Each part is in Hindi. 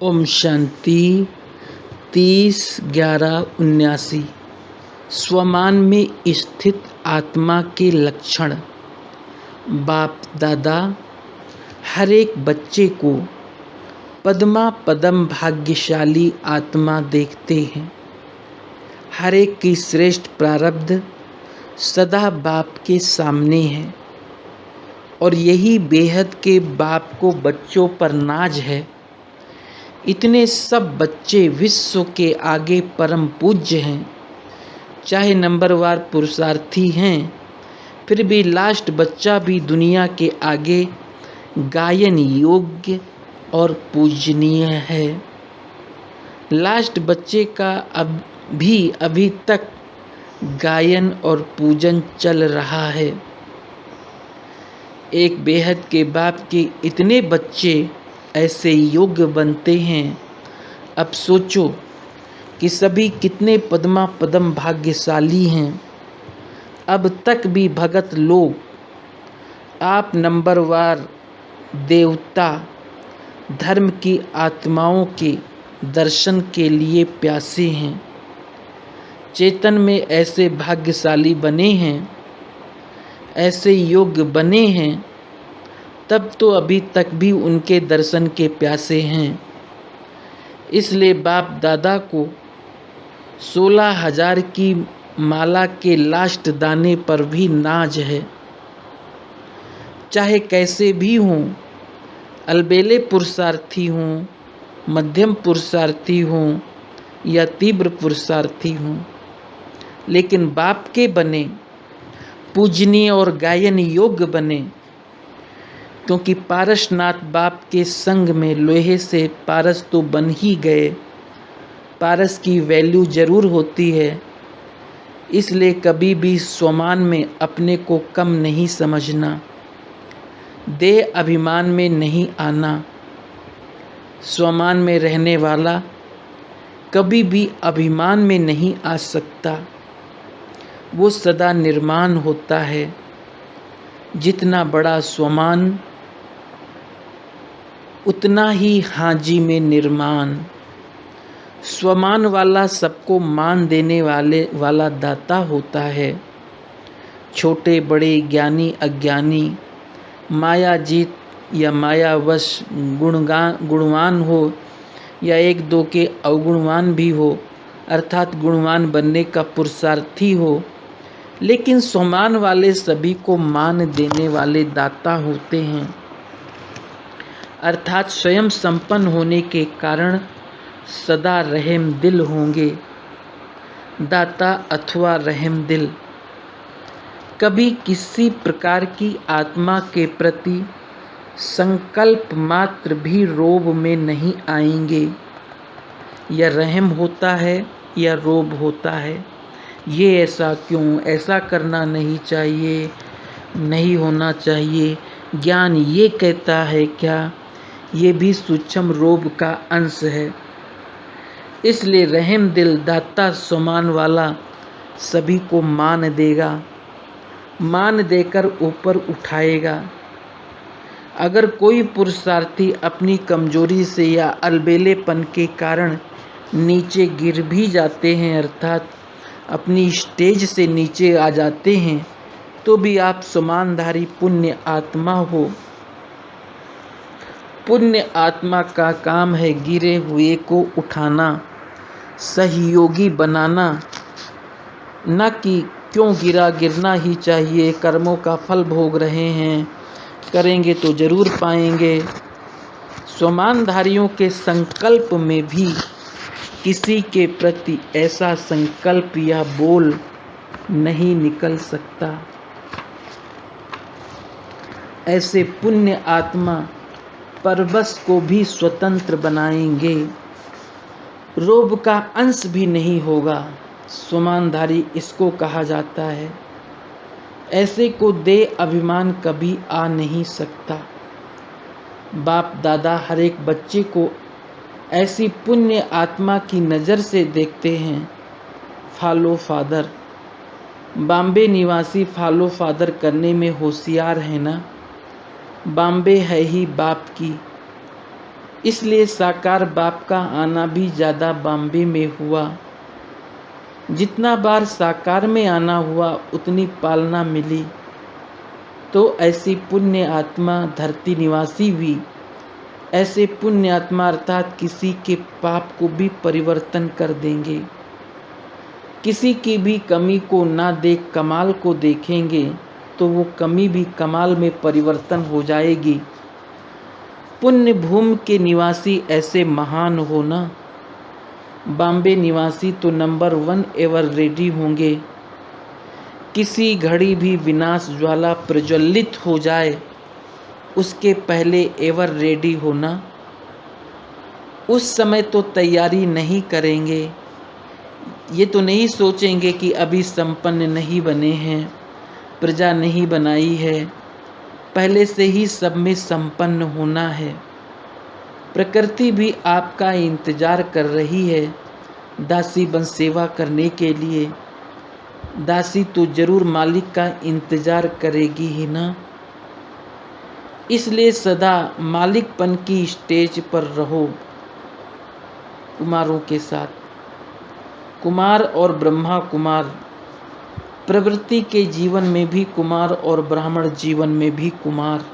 ओम शांति। 30/11/79। स्वमान में स्थित आत्मा के लक्षण। बाप दादा हर एक बच्चे को पद्मा पदम भाग्यशाली आत्मा देखते हैं। हर एक की श्रेष्ठ प्रारब्ध सदा बाप के सामने है और यही बेहद के बाप को बच्चों पर नाज है। इतने सब बच्चे विश्व के आगे परम पूज्य हैं, चाहे नंबरवार पुरुषार्थी हैं, फिर भी लास्ट बच्चा भी दुनिया के आगे गायन योग्य और पूजनीय है। लास्ट बच्चे का अभी तक गायन और पूजन चल रहा है। एक बेहद के बाप के इतने बच्चे ऐसे योग्य बनते हैं। अब सोचो कि सभी कितने पद्मा पदम भाग्यशाली हैं। अब तक भी भगत लोग आप नंबरवार देवता धर्म की आत्माओं के दर्शन के लिए प्यासे हैं। चेतन में ऐसे भाग्यशाली बने हैं, ऐसे योग्य बने हैं, तब तो अभी तक भी उनके दर्शन के प्यासे हैं। इसलिए बाप दादा को 16,000 की माला के लास्ट दाने पर भी नाज है। चाहे कैसे भी हों, अलबेले पुरुषार्थी हों, मध्यम पुरुषार्थी हों या तीव्र पुरुषार्थी हों, लेकिन बाप के बने, पूजनीय और गायन योग्य बने। क्योंकि पारसनाथ बाप के संग में लोहे से पारस तो बन ही गए। पारस की वैल्यू जरूर होती है। इसलिए कभी भी स्वमान में अपने को कम नहीं समझना, देह अभिमान में नहीं आना। स्वमान में रहने वाला कभी भी अभिमान में नहीं आ सकता। वो सदा निर्माण होता है। जितना बड़ा स्वमान उतना ही हाजी में निर्माण। स्वमान वाला सबको मान देने वाला दाता होता है। छोटे बड़े ज्ञानी अज्ञानी, मायाजीत या मायावश, गुणवान हो या एक दो के अवगुणवान भी हो, अर्थात गुणवान बनने का पुरुषार्थी हो, लेकिन स्वमान वाले सभी को मान देने वाले दाता होते हैं। अर्थात स्वयं संपन्न होने के कारण सदा रहम दिल होंगे। दाता अथवा रहम दिल कभी किसी प्रकार की आत्मा के प्रति संकल्प मात्र भी रोब में नहीं आएंगे। या रहम होता है या रोब होता है। ये ऐसा क्यों, ऐसा करना नहीं चाहिए, नहीं होना चाहिए, ज्ञान ये कहता है क्या, ये भी सूक्ष्म रोब का अंश है। इसलिए रहम दिल दाता स्वमान वाला सभी को मान देगा, मान देकर ऊपर उठाएगा। अगर कोई पुरुषार्थी अपनी कमजोरी से या अलबेलेपन के कारण नीचे गिर भी जाते हैं, अर्थात अपनी स्टेज से नीचे आ जाते हैं, तो भी आप समानधारी पुण्य आत्मा हो। पुण्य आत्मा का काम है गिरे हुए को उठाना, सहयोगी बनाना, न कि क्यों गिरना ही चाहिए, कर्मों का फल भोग रहे हैं, करेंगे तो जरूर पाएंगे। स्वमानधारियों के संकल्प में भी किसी के प्रति ऐसा संकल्प या बोल नहीं निकल सकता। ऐसे पुण्य आत्मा परवश को भी स्वतंत्र बनाएंगे। रोब का अंश भी नहीं होगा। स्वमानधारी इसको कहा जाता है। ऐसे को देह अभिमान कभी आ नहीं सकता। बाप दादा हर एक बच्चे को ऐसी पुण्य आत्मा की नज़र से देखते हैं। फॉलो फादर, बॉम्बे निवासी फॉलो फादर करने में होशियार है ना। बॉम्बे है ही बाप की। इसलिए साकार बाप का आना भी ज़्यादा बॉम्बे में हुआ। जितना बार साकार में आना हुआ उतनी पालना मिली। तो ऐसी पुण्य आत्मा धरती निवासी भी ऐसे पुण्य आत्मा अर्थात किसी के पाप को भी परिवर्तन कर देंगे। किसी की भी कमी को ना देख कमाल को देखेंगे तो वो कमी भी कमाल में परिवर्तन हो जाएगी। पुण्य भूमि के निवासी ऐसे महान हो ना। बॉम्बे निवासी तो नंबर 1 एवर रेडी होंगे। किसी घड़ी भी विनाश ज्वाला प्रज्वलित हो जाए उसके पहले एवर रेडी होना। उस समय तो तैयारी नहीं करेंगे। ये तो नहीं सोचेंगे कि अभी संपन्न नहीं बने हैं, प्रजा नहीं बनाई है, पहले से ही सब में संपन्न होना है। प्रकृति भी आपका इंतजार कर रही है दासी बन सेवा करने के लिए। दासी तो जरूर मालिक का इंतजार करेगी ही ना। इसलिए सदा मालिकपन की स्टेज पर रहो कुमारों के साथ। कुमार और ब्रह्मा कुमार, प्रवृत्ति के जीवन में भी कुमार और ब्राह्मण जीवन में भी कुमार।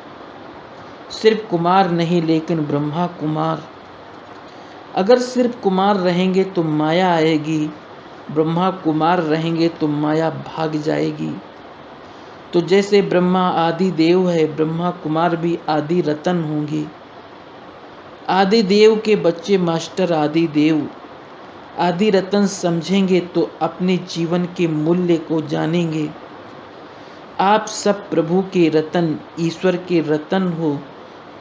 सिर्फ कुमार नहीं लेकिन ब्रह्मा कुमार। अगर सिर्फ कुमार रहेंगे तो माया आएगी, ब्रह्मा कुमार रहेंगे तो माया भाग जाएगी। तो जैसे ब्रह्मा आदि देव है, ब्रह्मा कुमार भी आदि रतन होंगी। आदि देव के बच्चे मास्टर आदि देव आदि रतन समझेंगे तो अपने जीवन के मूल्य को जानेंगे। आप सब प्रभु के रतन, ईश्वर के रतन हो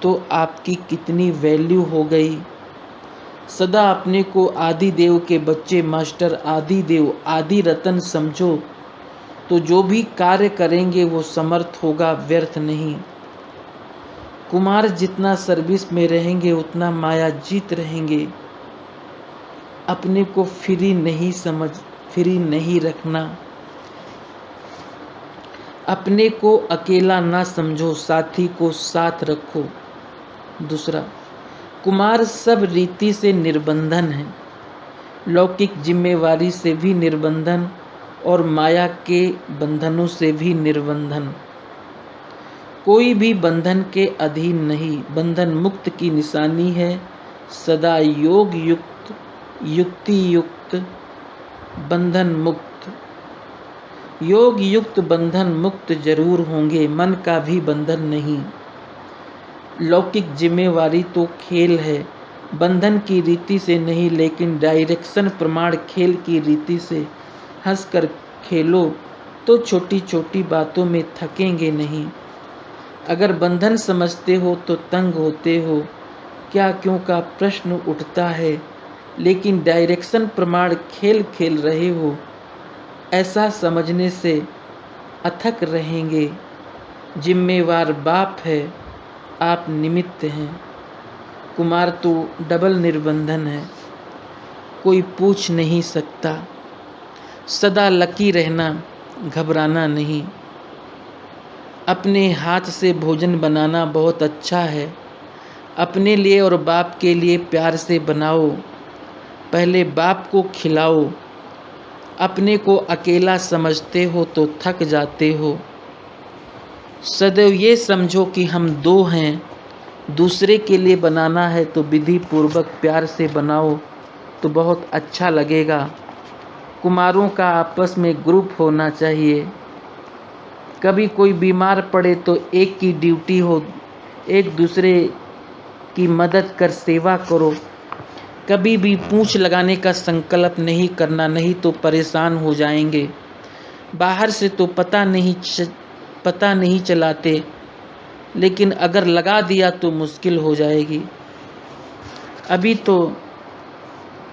तो आपकी कितनी वैल्यू हो गई। सदा अपने को आदि देव के बच्चे मास्टर आदि देव आदि रतन समझो तो जो भी कार्य करेंगे वो समर्थ होगा, व्यर्थ नहीं। कुमार जितना सर्विस में रहेंगे उतना माया जीत रहेंगे। अपने को फ्री नहीं रखना। अपने को अकेला ना समझो, साथी को साथ रखो। दूसरा, कुमार सब रीति से निर्बंधन है, लौकिक जिम्मेवारी से भी निर्बंधन और माया के बंधनों से भी निर्बंधन। कोई भी बंधन के अधीन नहीं। बंधन मुक्त की निशानी है सदा योग युक्त, युक्ति युक्त, बंधन मुक्त। योग युक्त बंधन मुक्त जरूर होंगे, मन का भी बंधन नहीं। लौकिक जिम्मेवारी तो खेल है, बंधन की रीति से नहीं लेकिन डायरेक्शन प्रमाण खेल की रीति से। हंसकर खेलो तो छोटी छोटी बातों में थकेंगे नहीं। अगर बंधन समझते हो तो तंग होते हो, क्या क्यों का प्रश्न उठता है। लेकिन डायरेक्शन प्रमाण खेल खेल रहे हो, ऐसा समझने से अथक रहेंगे। जिम्मेवार बाप है, आप निमित्त हैं। कुमार तो डबल निर्बंधन है, कोई पूछ नहीं सकता। सदा लकी रहना, घबराना नहीं। अपने हाथ से भोजन बनाना बहुत अच्छा है। अपने लिए और बाप के लिए प्यार से बनाओ। पहले बाप को खिलाओ। अपने को अकेला समझते हो तो थक जाते हो। सदैव ये समझो कि हम दो हैं। दूसरे के लिए बनाना है तो विधि पूर्वक प्यार से बनाओ तो बहुत अच्छा लगेगा। कुमारों का आपस में ग्रुप होना चाहिए। कभी कोई बीमार पड़े तो एक की ड्यूटी हो, एक दूसरे की मदद कर सेवा करो। कभी भी पूंछ लगाने का संकल्प नहीं करना, नहीं तो परेशान हो जाएंगे। बाहर से तो पता नहीं चलाते, लेकिन अगर लगा दिया तो मुश्किल हो जाएगी। अभी तो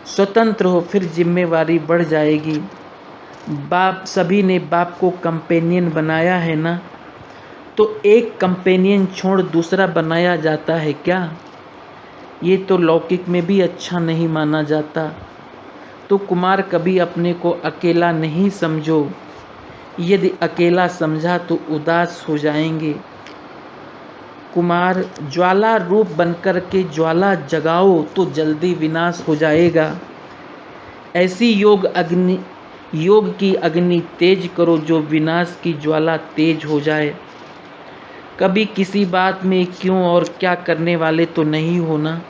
स्वतंत्र हो, फिर जिम्मेवारी बढ़ जाएगी। बाप, सभी ने बाप को कंपेनियन बनाया है ना, तो एक कंपेनियन छोड़ दूसरा बनाया जाता है क्या? ये तो लौकिक में भी अच्छा नहीं माना जाता। तो कुमार कभी अपने को अकेला नहीं समझो। यदि अकेला समझा तो उदास हो जाएंगे। कुमार ज्वाला रूप बनकर के ज्वाला जगाओ तो जल्दी विनाश हो जाएगा। ऐसी योग की अग्नि तेज करो जो विनाश की ज्वाला तेज हो जाए। कभी किसी बात में क्यों और क्या करने वाले तो नहीं होना।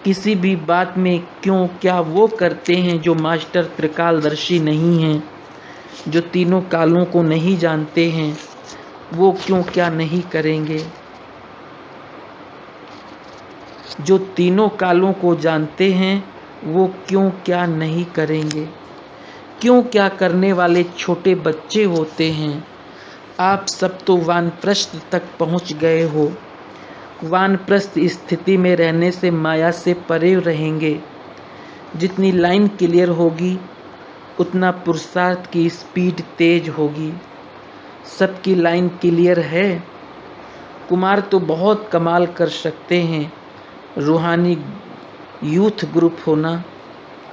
किसी भी बात में क्यों क्या वो करते हैं जो मास्टर त्रिकालदर्शी नहीं हैं, जो तीनों कालों को नहीं जानते हैं, वो क्यों क्या नहीं करेंगे। जो तीनों कालों को जानते हैं वो क्यों क्या नहीं करेंगे। क्यों क्या करने वाले छोटे बच्चे होते हैं। आप सब तो वानप्रस्थ तक पहुंच गए हो। वानप्रस्थ स्थिति में रहने से माया से परे रहेंगे। जितनी लाइन क्लियर होगी उतना पुरुषार्थ की स्पीड तेज होगी। सबकी लाइन क्लियर है। कुमार तो बहुत कमाल कर सकते हैं। रूहानी यूथ ग्रुप होना।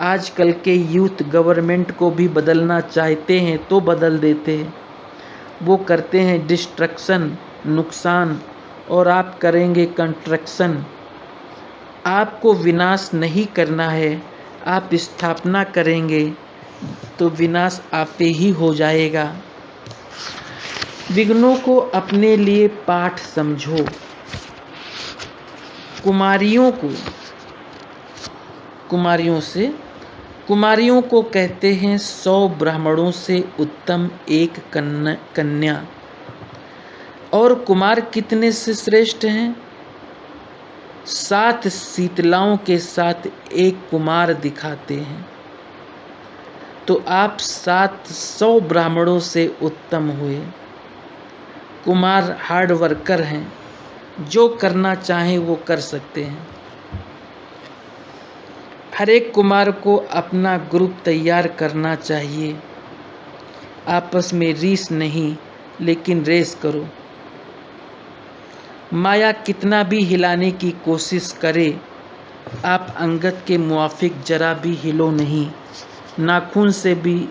आजकल के यूथ गवर्नमेंट को भी बदलना चाहते हैं तो बदल देते हैं। वो करते हैं डिस्ट्रक्शन, नुकसान, और आप करेंगे कंस्ट्रक्शन। आपको विनाश नहीं करना है, आप स्थापना करेंगे तो विनाश आपे ही हो जाएगा। विघ्नों को अपने लिए पाठ समझो। कुमारियों को कहते हैं 100 ब्राह्मणों से उत्तम एक कन्या। और कुमार कितने से श्रेष्ठ हैं? 7 शीतलाओं के साथ एक कुमार दिखाते हैं। तो आप 700 ब्राह्मणों से उत्तम हुए। कुमार हार्ड वर्कर हैं, जो करना चाहें वो कर सकते हैं। हर एक कुमार को अपना ग्रुप तैयार करना चाहिए। आपस में रीस नहीं, लेकिन रेस करो। माया कितना भी हिलाने की कोशिश करे, आप अंगद के मुआफिक जरा भी हिलो नहीं। नाखून से भी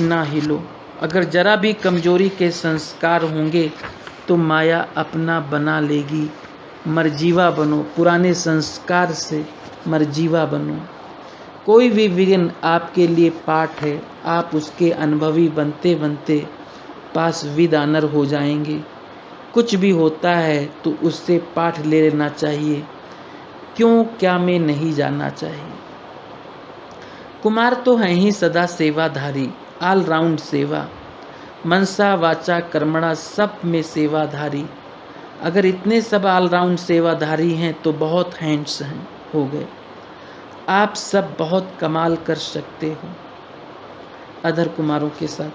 ना हिलो। अगर जरा भी कमजोरी के संस्कार होंगे तो माया अपना बना लेगी। मरजीवा बनो, पुराने संस्कार से मरजीवा बनो। कोई भी विघ्न आपके लिए पाठ है। आप उसके अनुभवी बनते बनते पास विदानर हो जाएंगे। कुछ भी होता है तो उससे पाठ ले लेना चाहिए। क्यों क्या में नहीं जाना चाहिए। कुमार तो हैं ही सदा सेवाधारी, ऑलराउंड सेवा, मनसा वाचा कर्मणा सब में सेवाधारी। अगर इतने सब ऑलराउंड सेवाधारी हैं तो बहुत हैंड्स हैं हो गए। आप सब बहुत कमाल कर सकते हो अधर कुमारों के साथ।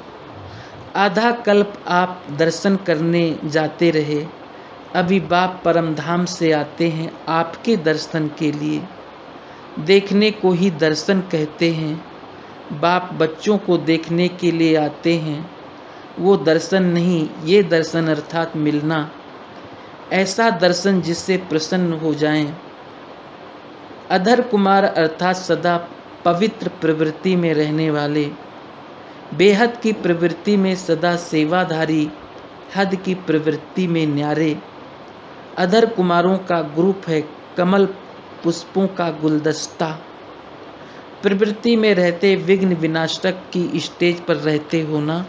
आधा कल्प आप दर्शन करने जाते रहे, अभी बाप परमधाम से आते हैं आपके दर्शन के लिए। देखने को ही दर्शन कहते हैं। बाप बच्चों को देखने के लिए आते हैं। वो दर्शन नहीं, ये दर्शन अर्थात मिलना। ऐसा दर्शन जिससे प्रसन्न हो जाएं। अधर कुमार अर्थात सदा पवित्र प्रवृत्ति में रहने वाले, बेहद की प्रवृत्ति में सदा सेवाधारी, हद की प्रवृत्ति में न्यारे। अधर कुमारों का ग्रुप है कमल पुष्पों का गुलदस्ता। प्रवृत्ति में रहते विघ्न विनाशक की स्टेज पर रहते हो ना।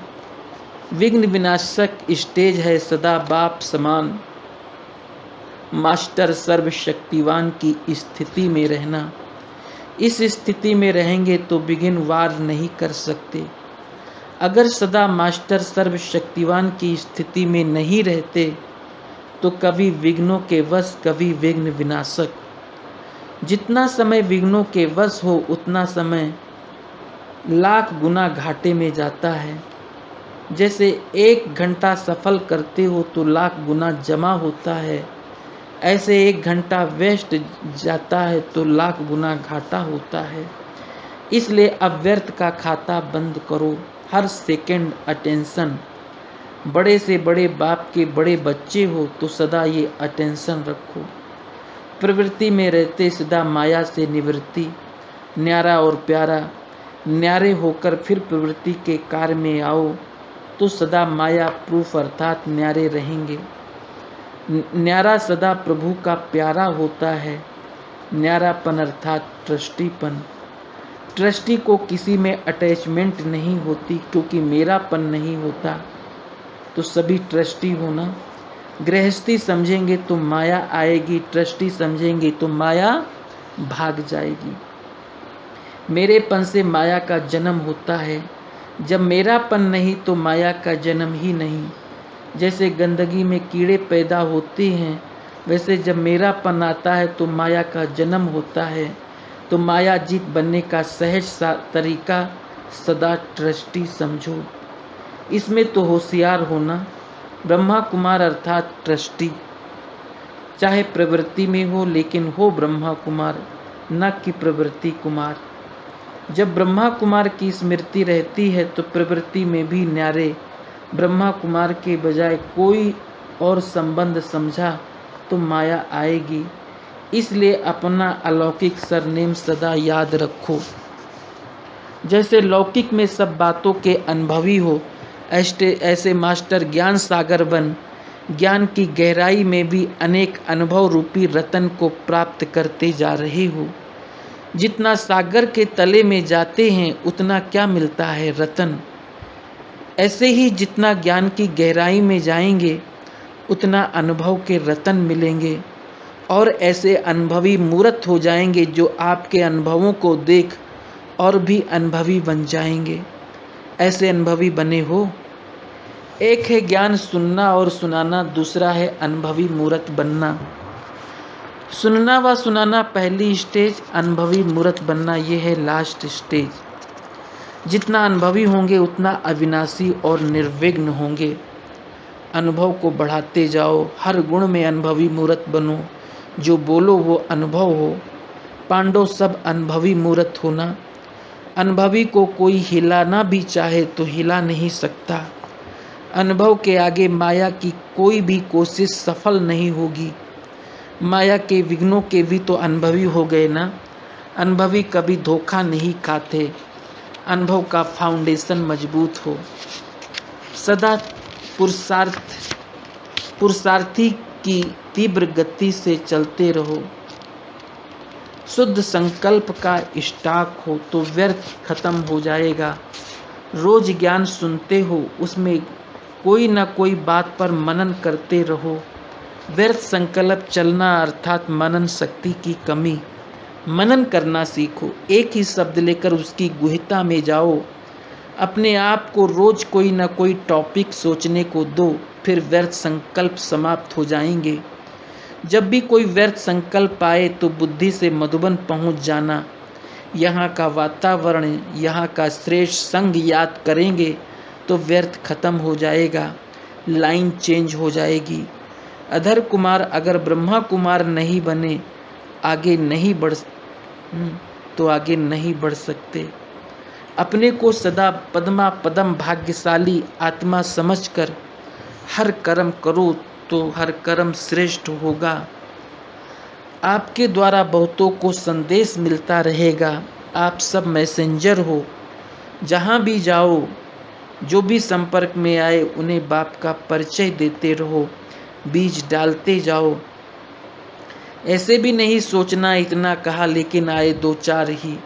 विघ्न विनाशक स्टेज है सदा बाप समान, मास्टर सर्वशक्तिवान की स्थिति में रहना। इस स्थिति में रहेंगे तो विघ्न वार नहीं कर सकते। अगर सदा मास्टर सर्वशक्तिवान की स्थिति में नहीं रहते तो कभी विघ्नों के वश, कभी विघ्न विनाशक। जितना समय विघ्नों के वश हो उतना समय लाख गुना घाटे में जाता है। जैसे 1 घंटा सफल करते हो तो लाख गुना जमा होता है, ऐसे 1 घंटा वेस्ट जाता है तो लाख गुना घाटा होता है। इसलिए अव्यर्थ का खाता बंद करो। हर सेकंड अटेंशन। बड़े से बड़े बाप के बड़े बच्चे हो तो सदा ये अटेंशन रखो। प्रवृत्ति में रहते सदा माया से निवृत्ति, न्यारा और प्यारा। न्यारे होकर फिर प्रवृत्ति के कार्य में आओ तो सदा माया प्रूफ अर्थात न्यारे रहेंगे। न्यारा सदा प्रभु का प्यारा होता है। न्यारापन अर्थात ट्रस्टीपन। ट्रस्टी को किसी में अटैचमेंट नहीं होती, क्योंकि मेरापन नहीं होता। तो सभी ट्रस्टी होना। गृहस्थी समझेंगे तो माया आएगी, ट्रस्टी समझेंगे तो माया भाग जाएगी। मेरेपन से माया का जन्म होता है। जब मेरापन नहीं तो माया का जन्म ही नहीं। जैसे गंदगी में कीड़े पैदा होते हैं, वैसे जब मेरापन आता है तो माया का जन्म होता है। तो माया जीत बनने का सहज तरीका सदा ट्रस्टी समझो। इसमें तो होशियार होना। ब्रह्मा कुमार अर्थात ट्रस्टी, चाहे प्रवृत्ति में हो लेकिन हो ब्रह्मा कुमार, न कि प्रवृत्ति कुमार। जब ब्रह्मा कुमार की स्मृति रहती है तो प्रवृत्ति में भी न्यारे ब्रह्मा कुमार के बजाय कोई और संबंध समझा तो माया आएगी। इसलिए अपना अलौकिक सरनेम सदा याद रखो। जैसे लौकिक में सब बातों के अनुभवी हो, ऐसे मास्टर ज्ञान सागर बन ज्ञान की गहराई में भी अनेक अनुभव रूपी रतन को प्राप्त करते जा रहे हो। जितना सागर के तले में जाते हैं उतना क्या मिलता है? रतन। ऐसे ही जितना ज्ञान की गहराई में जाएंगे उतना अनुभव के रतन मिलेंगे, और ऐसे अनुभवी मूर्त हो जाएंगे जो आपके अनुभवों को देख और भी अनुभवी बन जाएंगे। ऐसे अनुभवी बने हो। एक है ज्ञान सुनना और सुनाना, दूसरा है अनुभवी मूर्त बनना। सुनना व सुनाना पहली स्टेज, अनुभवी मूर्त बनना ये है लास्ट स्टेज। जितना अनुभवी होंगे उतना अविनाशी और निर्विघ्न होंगे। अनुभव को बढ़ाते जाओ, हर गुण में अनुभवी मूर्त बनो। जो बोलो वो अनुभव हो। पांडव सब अनुभवी मूर्त होना। अनुभवी को कोई हिलाना भी चाहे तो हिला नहीं सकता। अनुभव के आगे माया की कोई भी कोशिश सफल नहीं होगी। माया के विघ्नों के भी तो अनुभवी हो गए ना। अनुभवी कभी धोखा नहीं खाते। अनुभव का फाउंडेशन मजबूत हो। सदा पुरुषार्थी की तीव्र गति से चलते रहो। शुद्ध संकल्प का स्टॉक हो तो व्यर्थ खत्म हो जाएगा। रोज ज्ञान सुनते हो, उसमें कोई न कोई बात पर मनन करते रहो। व्यर्थ संकल्प चलना अर्थात मनन शक्ति की कमी। मनन करना सीखो। एक ही शब्द लेकर उसकी गुहिता में जाओ। अपने आप को रोज कोई न कोई टॉपिक सोचने को दो, फिर व्यर्थ संकल्प समाप्त हो जाएंगे। जब भी कोई व्यर्थ संकल्प आए तो बुद्धि से मधुबन पहुंच जाना। यहाँ का वातावरण, यहाँ का श्रेष्ठ संग याद करेंगे तो व्यर्थ खत्म हो जाएगा, लाइन चेंज हो जाएगी। अधर कुमार अगर ब्रह्मा कुमार नहीं बने आगे नहीं बढ़ सकते। अपने को सदा पद्मा पदम भाग्यशाली आत्मा समझकर हर कर्म करो तो हर कर्म श्रेष्ठ होगा। आपके द्वारा बहुतों को संदेश मिलता रहेगा। आप सब मैसेंजर हो। जहाँ भी जाओ, जो भी संपर्क में आए उन्हें बाप का परिचय देते रहो। बीज डालते जाओ। ऐसे भी नहीं सोचना इतना कहा लेकिन आए दो चार ही।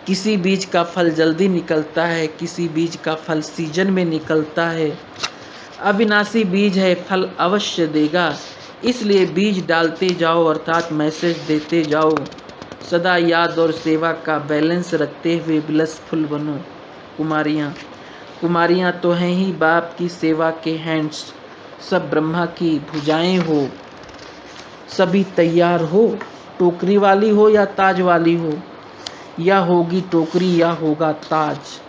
किसी बीज का फल जल्दी निकलता है, किसी बीज का फल सीजन में निकलता है। अविनाशी बीज है, फल अवश्य देगा। इसलिए बीज डालते जाओ अर्थात मैसेज देते जाओ। सदा याद और सेवा का बैलेंस रखते हुए ब्लिसफुल बनो। कुमारियाँ तो हैं ही बाप की सेवा के हैंड्स। सब ब्रह्मा की भुजाएं हो। सभी तैयार हो। टोकरी वाली हो या ताज वाली हो, या होगी टोकरी या होगा ताज।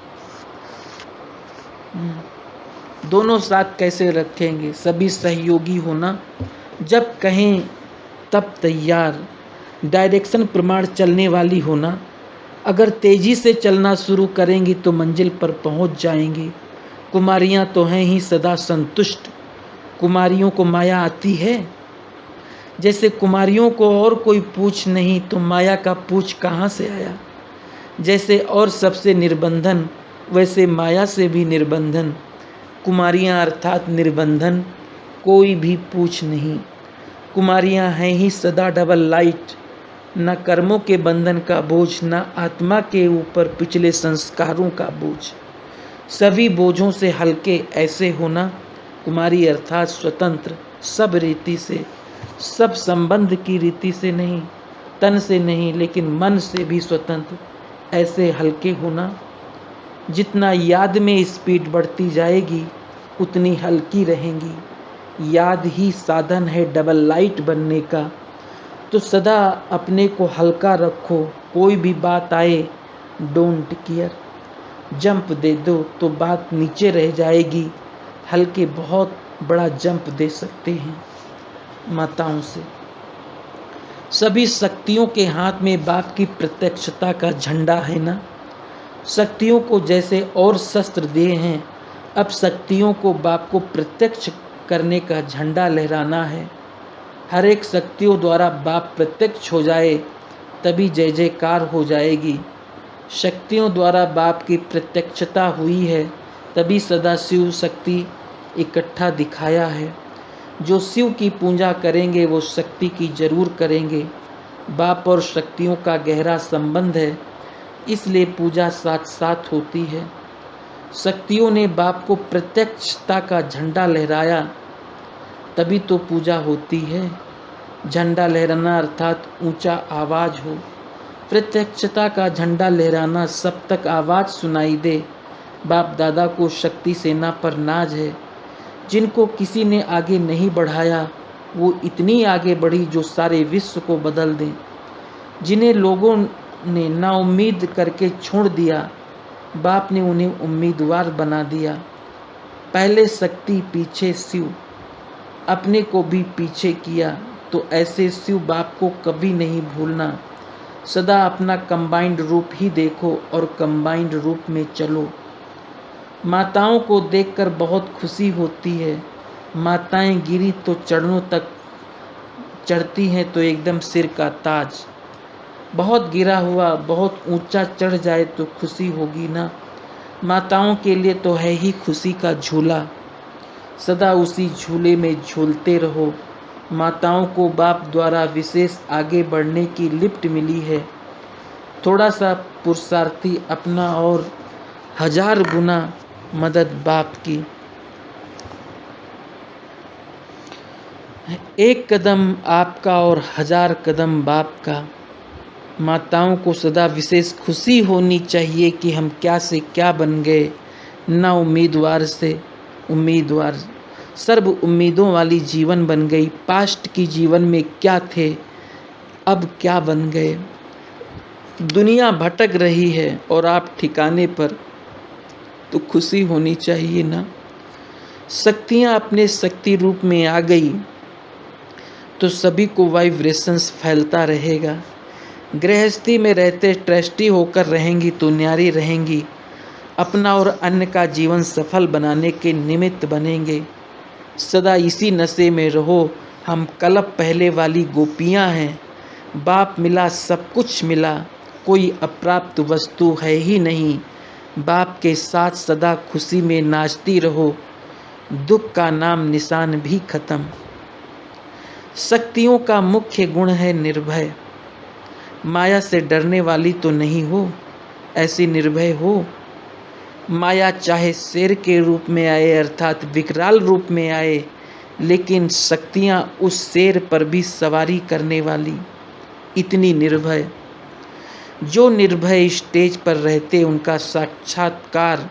दोनों साथ कैसे रखेंगे? सभी सहयोगी होना। जब कहें तब तैयार। डायरेक्शन प्रमाण चलने वाली होना। अगर तेजी से चलना शुरू करेंगी तो मंजिल पर पहुंच जाएंगी। कुमारियां तो हैं ही सदा संतुष्ट। कुमारियों को माया आती है। जैसे कुमारियों को और कोई पूछ नहीं तो माया का पूछ कहाँ से आया। जैसे और सबसे निर्बंधन, वैसे माया से भी निर्बंधन। कुमारियां अर्थात निर्बंधन, कोई भी पूछ नहीं। कुमारियाँ हैं ही सदा डबल लाइट, न कर्मों के बंधन का बोझ, न आत्मा के ऊपर पिछले संस्कारों का बोझ। सभी बोझों से हल्के ऐसे होना, कुमारी अर्थात स्वतंत्र, सब रीति से, सब संबंध की रीति से नहीं, तन से नहीं, लेकिन मन से भी स्वतंत्र ऐसे हल्के होना। जितना याद में स्पीड बढ़ती जाएगी उतनी हल्की रहेंगी। याद ही साधन है डबल लाइट बनने का, तो सदा अपने को हल्का रखो। कोई भी बात आए डोंट केयर, जंप दे दो तो बात नीचे रह जाएगी। हल्के बहुत बड़ा जंप दे सकते हैं। माताओं से सभी शक्तियों के हाथ में बाप की प्रत्यक्षता का झंडा है ना। शक्तियों को जैसे और शस्त्र दिए हैं, अब शक्तियों को बाप को प्रत्यक्ष करने का झंडा लहराना है। हर एक शक्तियों द्वारा बाप प्रत्यक्ष हो जाए तभी जय जयकार हो जाएगी। शक्तियों द्वारा बाप की प्रत्यक्षता हुई है तभी सदा शिव शक्ति इकट्ठा दिखाया है। जो शिव की पूजा करेंगे वो शक्ति की जरूर करेंगे। बाप और शक्तियों का गहरा संबंध है, इसलिए पूजा साथ साथ होती है। शक्तियों ने बाप को प्रत्यक्षता का झंडा लहराया तभी तो पूजा होती है। झंडा लहराना अर्थात ऊंचा आवाज हो। प्रत्यक्षता का झंडा लहराना सब तक आवाज सुनाई दे। बाप दादा को शक्ति सेना पर नाज है। जिनको किसी ने आगे नहीं बढ़ाया वो इतनी आगे बढ़ी जो सारे विश्व को बदल दें। जिन्हें लोगों ने नाउम्मीद करके छोड़ दिया, बाप ने उन्हें उम्मीदवार बना दिया। पहले शक्ति पीछे शिव, अपने को भी पीछे किया, तो ऐसे शिव बाप को कभी नहीं भूलना। सदा अपना कंबाइंड रूप ही देखो और कंबाइंड रूप में चलो। माताओं को देखकर बहुत खुशी होती है। माताएं गिरी तो चरणों तक चढ़ती हैं तो एकदम सिर का ताज। बहुत गिरा हुआ बहुत ऊंचा चढ़ जाए तो खुशी होगी ना। माताओं के लिए तो है ही खुशी का झूला, सदा उसी झूले में झूलते रहो। माताओं को बाप द्वारा विशेष आगे बढ़ने की लिफ्ट मिली है। थोड़ा सा पुरुषार्थी अपना और 1000 गुना मदद बाप की। एक कदम आपका और 1000 कदम बाप का। माताओं को सदा विशेष खुशी होनी चाहिए कि हम क्या से क्या बन गए। ना उम्मीदवार से उम्मीदवार, सर्व उम्मीदों वाली जीवन बन गई। पास्ट की जीवन में क्या थे अब क्या बन गए। दुनिया भटक रही है और आप ठिकाने पर, तो खुशी होनी चाहिए ना। शक्तियाँ अपने शक्ति रूप में आ गई तो सभी को वाइब्रेशंस फैलता रहेगा। गृहस्थी में रहते ट्रस्टी होकर रहेंगी तो न्यारी रहेंगी। अपना और अन्य का जीवन सफल बनाने के निमित्त बनेंगे। सदा इसी नशे में रहो। हम कल्प पहले वाली गोपियां हैं। बाप मिला सब कुछ मिला, कोई अप्राप्त वस्तु है ही नहीं। बाप के साथ सदा खुशी में नाचती रहो, दुख का नाम निशान भी खत्म। शक्तियों का मुख्य गुण है निर्भय। माया से डरने वाली तो नहीं हो, ऐसी निर्भय हो। माया चाहे शेर के रूप में आए अर्थात विकराल रूप में आए, लेकिन शक्तियाँ उस शेर पर भी सवारी करने वाली, इतनी निर्भय। जो निर्भय स्टेज पर रहते उनका साक्षात्कार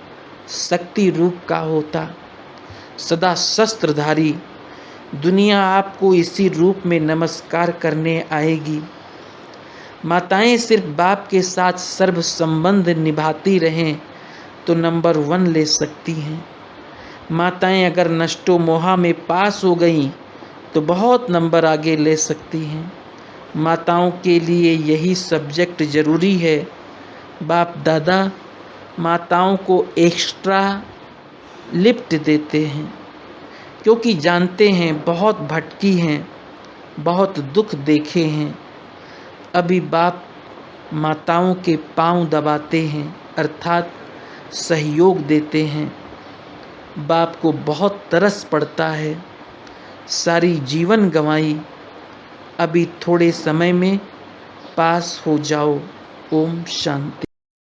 शक्ति रूप का होता। सदा शस्त्रधारी दुनिया आपको इसी रूप में नमस्कार करने आएगी। माताएं सिर्फ बाप के साथ सर्व संबंध निभाती रहें तो नंबर 1 ले सकती हैं। माताएं अगर नष्टो मोहा में पास हो गईं तो बहुत नंबर आगे ले सकती हैं। माताओं के लिए यही सब्जेक्ट ज़रूरी है। बाप दादा माताओं को एक्स्ट्रा लिफ्ट देते हैं क्योंकि जानते हैं बहुत भटकी हैं, बहुत दुख देखे हैं। अभी बाप माताओं के पांव दबाते हैं अर्थात सहयोग देते हैं। बाप को बहुत तरस पड़ता है। सारी जीवन गंवाई अभी थोड़े समय में पास हो जाओ। ओम शांति।